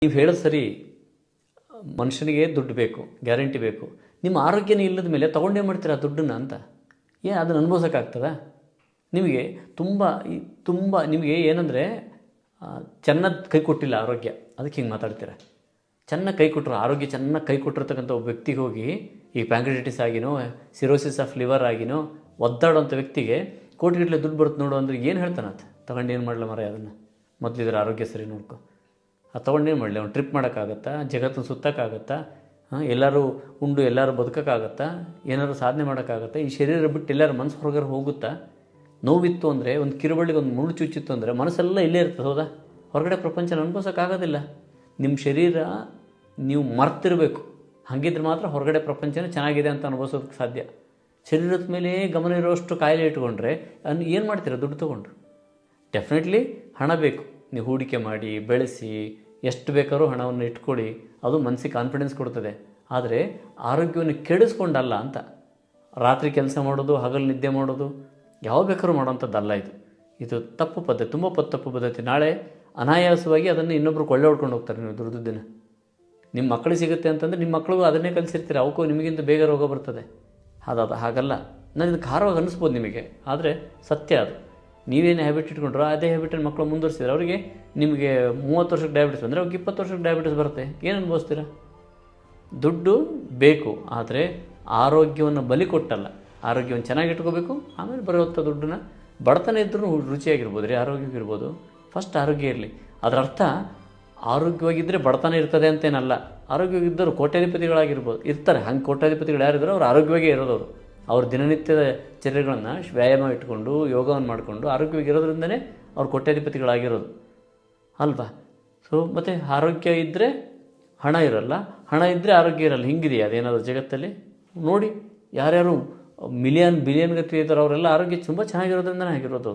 ನೀವು ಹೇಳೋದು ಸರಿ. ಮನುಷ್ಯನಿಗೆ ದುಡ್ಡು ಬೇಕು, ಗ್ಯಾರಂಟಿ ಬೇಕು. ನಿಮ್ಮ ಆರೋಗ್ಯನೇ ಇಲ್ಲದ ಮೇಲೆ ತೊಗೊಂಡೇ ಮಾಡ್ತೀರಾ ಆ ದುಡ್ಡನ್ನು ಅಂತ. ಅದನ್ನು ಅನುಭವಿಸೋಕ್ಕಾಗ್ತದಾ? ನಿಮಗೆ ತುಂಬ ನಿಮಗೆ ಏನಂದರೆ ಚೆನ್ನಾಗಿ ಕೈ ಕೊಟ್ಟಿಲ್ಲ ಆರೋಗ್ಯ, ಅದಕ್ಕೆ ಹಿಂಗೆ ಮಾತಾಡ್ತೀರ. ಚೆನ್ನಾಗಿ ಕೈ ಕೊಟ್ಟರು, ಆರೋಗ್ಯ ಚೆನ್ನಾಗಿ ಕೈ ಕೊಟ್ಟಿರ್ತಕ್ಕಂಥ ಒಬ್ಬ ವ್ಯಕ್ತಿಗೆ ಹೋಗಿ ಈ ಪ್ಯಾಂಕ್ರಿಟೈಟಿಸ್ ಆಗಿನೋ ಸಿರೋಸಿಸ್ ಆಫ್ ಲಿವರ್ ಆಗಿನೋ ಒದ್ದಾಡೋಂಥ ವ್ಯಕ್ತಿಗೆ ಕೋಟಿಗಟ್ಟಲೆ ದುಡ್ಡು ಬರುತ್ತೆ ನೋಡು ಅಂದರೆ ಏನು ಹೇಳ್ತಾನಂತ? ತಗೊಂಡು ಏನು ಮಾಡಲ ಮರ ಅದನ್ನು? ಮೊದಲಿದ್ರೆ ಆರೋಗ್ಯ ಸರಿ ನೋಡ್ಕೊ. ಅದು ತೊಗೊಂಡೇನು ಮಾಡಲಿ? ಅವ್ನು ಟ್ರಿಪ್ ಮಾಡೋಕ್ಕಾಗತ್ತಾ? ಜಗತ್ತನ್ನು ಸುತ್ತಕ್ಕಾಗತ್ತಾ? ಎಲ್ಲರೂ ಉಂಡು ಎಲ್ಲರೂ ಬದುಕೋಕ್ಕಾಗತ್ತಾ? ಏನಾದ್ರು ಸಾಧನೆ ಮಾಡೋಕ್ಕಾಗತ್ತಾ? ಈ ಶರೀರ ಬಿಟ್ಟು ಎಲ್ಲರೂ ಮನಸ್ಸು ಹೊರಗಡೆ ಹೋಗುತ್ತಾ? ನೋವಿತ್ತು ಅಂದರೆ, ಒಂದು ಕಿರುಬಳ್ಳಿಗೆ ಒಂದು ಮುಳ್ಳು ಚುಚ್ಚಿತ್ತು ಅಂದರೆ ಮನಸ್ಸೆಲ್ಲ ಇಲ್ಲೇ ಇರ್ತದೆ, ಹೌದಾ? ಹೊರಗಡೆ ಪ್ರಪಂಚನ ಅನುಭವಿಸೋಕ್ಕಾಗೋದಿಲ್ಲ. ನಿಮ್ಮ ಶರೀರ ನೀವು ಮರ್ತಿರಬೇಕು, ಹಾಗಿದ್ರೆ ಮಾತ್ರ ಹೊರಗಡೆ ಪ್ರಪಂಚನ ಚೆನ್ನಾಗಿದೆ ಅಂತ ಅನುಭವಿಸೋದಕ್ಕೆ ಸಾಧ್ಯ. ಶರೀರದ ಮೇಲೆ ಗಮನ ಇರೋಷ್ಟು ಕಾಯಿಲೆ ಇಟ್ಕೊಂಡ್ರೆ ಏನು ಮಾಡ್ತೀರಾ ದುಡ್ಡು ತೊಗೊಂಡು? ಡೆಫಿನೆಟ್ಲಿ ಹಣ ಬೇಕು. ನೀವು ಹೂಡಿಕೆ ಮಾಡಿ ಬೆಳೆಸಿ ಎಷ್ಟು ಬೇಕಾದ್ರೂ ಹಣವನ್ನು ಇಟ್ಕೊಳ್ಳಿ, ಅದು ಮನಸ್ಸಿಗೆ ಕಾನ್ಫಿಡೆನ್ಸ್ ಕೊಡ್ತದೆ. ಆದರೆ ಆರೋಗ್ಯವನ್ನು ಕೆಡಿಸ್ಕೊಂಡಲ್ಲ ಅಂತ. ರಾತ್ರಿ ಕೆಲಸ ಮಾಡೋದು, ಹಗಲು ನಿದ್ದೆ ಮಾಡೋದು, ಯಾವ ಬೇಕಾದ್ರೂ ಮಾಡೋಂಥದ್ದಲ್ಲ ಇದು ತಪ್ಪು ಪದ್ಧತಿ, ತುಂಬ ತಪ್ಪು ಪದ್ಧತಿ. ನಾಳೆ ಅನಾಯಾಸವಾಗಿ ಅದನ್ನು ಇನ್ನೊಬ್ರು ಕೊಳ್ಳೆ ಹೊಡ್ಕೊಂಡು ಹೋಗ್ತಾರೆ. ನೀವು ದುಡ್ದಿನ ನಿಮ್ಮ ಮಕ್ಕಳಿಗೆ ಸಿಗುತ್ತೆ ಅಂತಂದರೆ ನಿಮ್ಮ ಮಕ್ಕಳಿಗೂ ಅದನ್ನೇ ಕಲಿಸಿರ್ತೀರ, ಅವಕ್ಕೂ ನಿಮಗಿಂತ ಬೇಗ ರೋಗ ಬರ್ತದೆ. ಹಾಗಲ್ಲ. ನಾನು ಇದು ಖಾರವಾಗಿ ಅನ್ನಿಸ್ಬೋದು ನಿಮಗೆ, ಆದರೆ ಸತ್ಯ ಅದು. ನೀವೇನು ಹ್ಯಾಬಿಟ್ ಇಟ್ಕೊಂಡ್ರೋ ಅದೇ ಹ್ಯಾಬಿಟನ್ನು ಮಕ್ಕಳು ಮುಂದುವರಿಸಿದ್ರೆ ಅವರಿಗೆ ನಿಮಗೆ 30 ವರ್ಷಕ್ಕೆ ಡಯಾಬಿಟಿಸ್ ಬಂದರೆ ಅವ್ರಿಗೆ 20 ವರ್ಷಕ್ಕೆ ಡಯಾಬಿಟಿಸ್ ಬರುತ್ತೆ. ಏನು ಅನುಭವಿಸ್ತೀರ? ದುಡ್ಡು ಬೇಕು, ಆದರೆ ಆರೋಗ್ಯವನ್ನು ಬಲಿ ಕೊಟ್ಟಲ್ಲ. ಆರೋಗ್ಯವನ್ನು ಚೆನ್ನಾಗಿ ಇಟ್ಕೋಬೇಕು, ಆಮೇಲೆ ಬರುವಂಥ ದುಡ್ಡನ್ನ ಬಡತನ ಇದ್ರೂ ರುಚಿಯಾಗಿರ್ಬೋದು ರೀ, ಆರೋಗ್ಯವಾಗಿರ್ಬೋದು. ಫಸ್ಟ್ ಆರೋಗ್ಯ ಇರಲಿ. ಅದರ ಅರ್ಥ ಆರೋಗ್ಯವಾಗಿದ್ದರೆ ಬಡತನ ಇರ್ತದೆ ಅಂತೇನಲ್ಲ. ಆರೋಗ್ಯವಾಗಿದ್ದರು ಕೋಟ್ಯಾಧಿಪತಿಗಳಾಗಿರ್ಬೋದು, ಇರ್ತಾರೆ. ಹಂಗೆ ಕೋಟ್ಯಾಧಿಪತಿಗಳು ಯಾರಿದ್ರು ಅವ್ರು ಆರೋಗ್ಯವಾಗೇ ಇರೋದವರು. ಅವ್ರ ದಿನನಿತ್ಯದ ಚರ್ಯಗಳನ್ನು ವ್ಯಾಯಾಮ ಇಟ್ಕೊಂಡು ಯೋಗವನ್ನು ಮಾಡಿಕೊಂಡು ಆರೋಗ್ಯವಾಗಿರೋದ್ರಿಂದನೇ ಅವ್ರು ಕೋಟ್ಯಾಧಿಪತಿಗಳಾಗಿರೋದು ಅಲ್ವಾ? ಸೊ ಮತ್ತು ಆರೋಗ್ಯ ಇದ್ದರೆ ಹಣ ಇರಲ್ಲ, ಹಣ ಇದ್ದರೆ ಆರೋಗ್ಯ ಇರಲ್ಲ. ಹಿಂಗಿದೆಯಾ ಅದೇನಾದರೂ ಜಗತ್ತಲ್ಲಿ? ನೋಡಿ, ಯಾರ್ಯಾರು ಬಿಲಿಯನ್ ಗತಿ ಇದ್ದಾರೆ ಅವರೆಲ್ಲ ಆರೋಗ್ಯ ತುಂಬ ಚೆನ್ನಾಗಿರೋದ್ರಿಂದನೇ ಆಗಿರೋದು.